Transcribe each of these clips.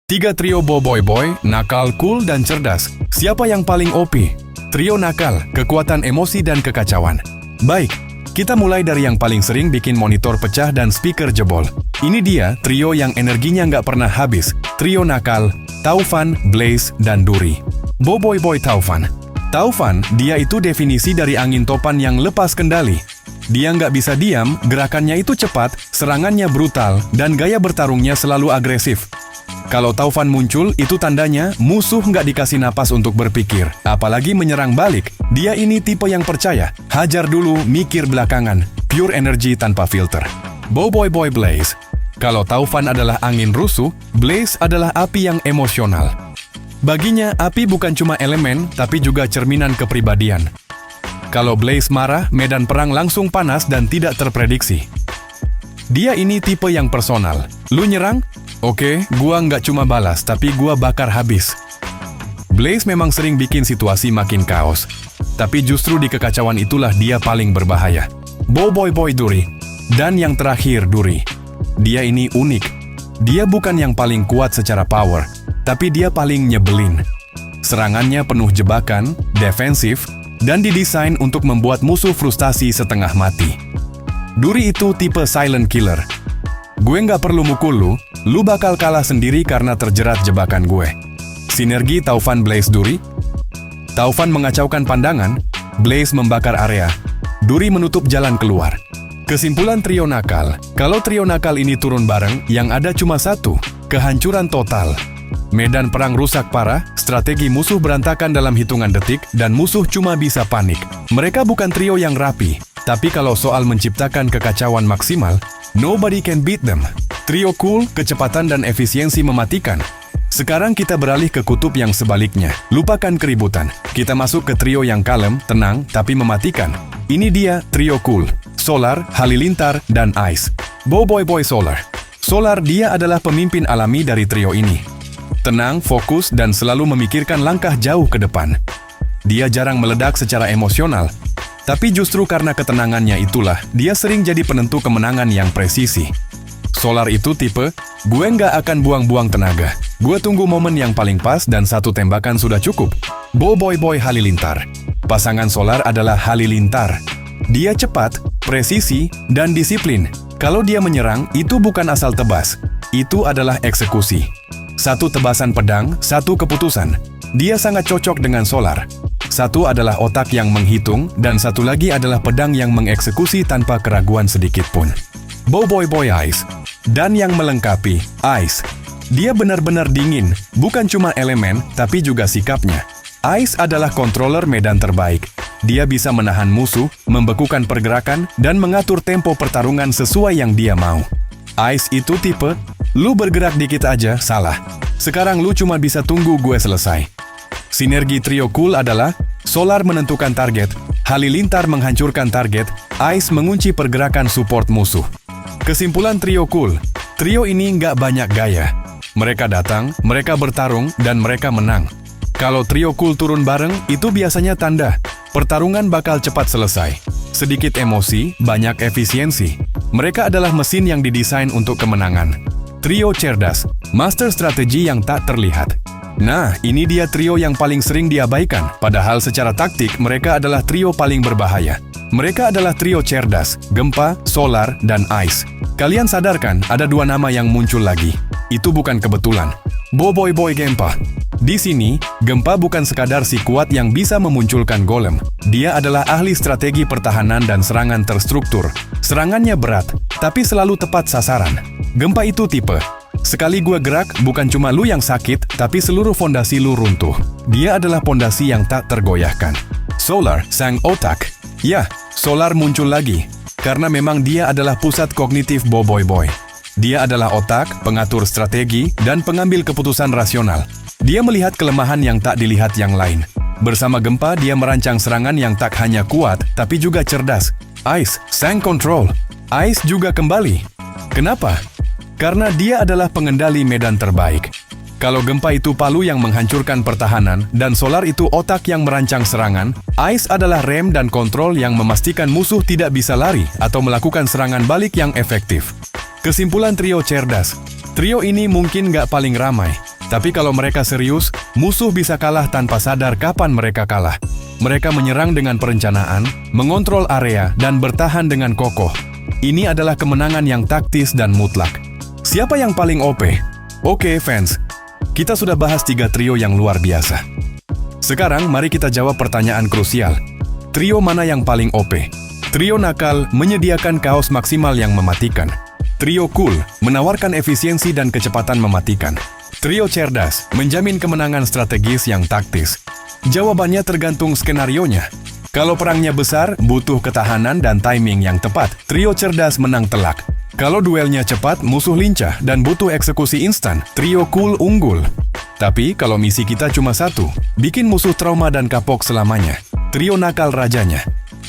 Tiga trio boy, nakal, cool, dan cerdas. Siapa yang paling OP? Trio nakal, kekuatan emosi dan kekacauan. Baik, kita mulai dari yang paling sering bikin monitor pecah dan speaker jebol. Ini dia trio yang energinya nggak pernah habis. Trio nakal, Taufan, Blaze, dan Duri. Boy Taufan. Taufan, dia itu definisi dari angin topan yang lepas kendali. Dia nggak bisa diam, gerakannya itu cepat, serangannya brutal, dan gaya bertarungnya selalu agresif. Kalau Taufan muncul, itu tandanya musuh nggak dikasih napas untuk berpikir, apalagi menyerang balik. Dia ini tipe yang percaya, hajar dulu, mikir belakangan, pure energy tanpa filter. Boy Blaze. Kalau Taufan adalah angin rusuh, Blaze adalah api yang emosional. Baginya, api bukan cuma elemen, tapi juga cerminan kepribadian. Kalau Blaze marah, medan perang langsung panas dan tidak terprediksi. Dia ini tipe yang personal. Lu nyerang? Oke, gua nggak cuma balas, tapi gua bakar habis. Blaze memang sering bikin situasi makin kaos. Tapi justru di kekacauan itulah dia paling berbahaya. Boy Duri. Dan yang terakhir, Duri. Dia ini unik. Dia bukan yang paling kuat secara power, tapi dia paling nyebelin. Serangannya penuh jebakan, defensif, dan didesain untuk membuat musuh frustasi setengah mati. Duri itu tipe silent killer. Gue nggak perlu mukul lu bakal kalah sendiri karena terjerat jebakan gue. Sinergi Taufan Blaze Duri. Taufan mengacaukan pandangan, Blaze membakar area, Duri menutup jalan keluar. Kesimpulan trio nakal, kalau trio nakal ini turun bareng, yang ada cuma satu, kehancuran total. Medan perang rusak parah, strategi musuh berantakan dalam hitungan detik, dan musuh cuma bisa panik. Mereka bukan trio yang rapi, tapi kalau soal menciptakan kekacauan maksimal, nobody can beat them. Trio cool, kecepatan dan efisiensi mematikan. Sekarang kita beralih ke kutub yang sebaliknya. Lupakan keributan. Kita masuk ke trio yang kalem, tenang, tapi mematikan. Ini dia trio cool. Solar, Halilintar, dan Ice. Boy Solar. Solar dia adalah pemimpin alami dari trio ini. Tenang, fokus, dan selalu memikirkan langkah jauh ke depan. Dia jarang meledak secara emosional. Tapi justru karena ketenangannya itulah, dia sering jadi penentu kemenangan yang presisi. Solar itu tipe, gue nggak akan buang-buang tenaga. Gue tunggu momen yang paling pas dan satu tembakan sudah cukup. Boy Halilintar. Pasangan Solar adalah Halilintar. Dia cepat, presisi, dan disiplin. Kalau dia menyerang, itu bukan asal tebas. Itu adalah eksekusi. Satu tebasan pedang, satu keputusan. Dia sangat cocok dengan Solar. Satu adalah otak yang menghitung, dan satu lagi adalah pedang yang mengeksekusi tanpa keraguan sedikit pun. Boy Ice. Dan yang melengkapi, Ice. Dia benar-benar dingin, bukan cuma elemen, tapi juga sikapnya. Ice adalah controller medan terbaik. Dia bisa menahan musuh, membekukan pergerakan, dan mengatur tempo pertarungan sesuai yang dia mau. Ice itu tipe, lu bergerak dikit aja, salah. Sekarang lu cuma bisa tunggu gue selesai. Sinergi trio cool adalah Solar menentukan target, Halilintar menghancurkan target, Ice mengunci pergerakan support musuh. Kesimpulan trio cool, trio ini nggak banyak gaya. Mereka datang, mereka bertarung, dan mereka menang. Kalau trio cool turun bareng, itu biasanya tanda pertarungan bakal cepat selesai. Sedikit emosi, banyak efisiensi. Mereka adalah mesin yang didesain untuk kemenangan. Trio cerdas, master strategi yang tak terlihat. Nah, ini dia trio yang paling sering diabaikan, padahal secara taktik mereka adalah trio paling berbahaya. Mereka adalah trio cerdas, Gempa, Solar, dan Ice. Kalian sadarkan ada dua nama yang muncul lagi. Itu bukan kebetulan. Boy Gempa. Di sini, Gempa bukan sekadar si kuat yang bisa memunculkan golem. Dia adalah ahli strategi pertahanan dan serangan terstruktur. Serangannya berat, tapi selalu tepat sasaran. Gempa itu tipe, sekali gue gerak, bukan cuma lu yang sakit, tapi seluruh fondasi lu runtuh. Dia adalah fondasi yang tak tergoyahkan. Solar, sang otak. Ya, Solar muncul lagi. Karena memang dia adalah pusat kognitif Boy. Dia adalah otak, pengatur strategi, dan pengambil keputusan rasional. Dia melihat kelemahan yang tak dilihat yang lain. Bersama Gempa, dia merancang serangan yang tak hanya kuat, tapi juga cerdas. Ice, sang control. Ice juga kembali. Kenapa? Karena dia adalah pengendali medan terbaik. Kalau Gempa itu palu yang menghancurkan pertahanan, dan Solar itu otak yang merancang serangan, Ice adalah rem dan kontrol yang memastikan musuh tidak bisa lari atau melakukan serangan balik yang efektif. Kesimpulan trio cerdas. Trio ini mungkin nggak paling ramai, Tapi kalau mereka serius, musuh bisa kalah tanpa sadar kapan mereka kalah. Mereka menyerang dengan perencanaan, mengontrol area, dan bertahan dengan kokoh. Ini adalah kemenangan yang taktis dan mutlak. Siapa yang paling OP? Oke, fans. Kita sudah bahas 3 trio yang luar biasa. Sekarang, mari kita jawab pertanyaan krusial. Trio mana yang paling OP? Trio nakal menyediakan kaos maksimal yang mematikan. Trio cool menawarkan efisiensi dan kecepatan mematikan. Trio cerdas menjamin kemenangan strategis yang taktis. Jawabannya tergantung skenarionya. Kalau perangnya besar, butuh ketahanan dan timing yang tepat. Trio cerdas menang telak. Kalau duelnya cepat, musuh lincah dan butuh eksekusi instan. Trio cool unggul. Tapi kalau misi kita cuma satu, bikin musuh trauma dan kapok selamanya. Trio nakal rajanya.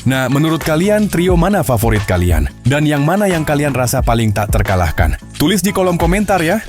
Nah, menurut kalian trio mana favorit kalian? Dan yang mana yang kalian rasa paling tak terkalahkan? Tulis di kolom komentar ya.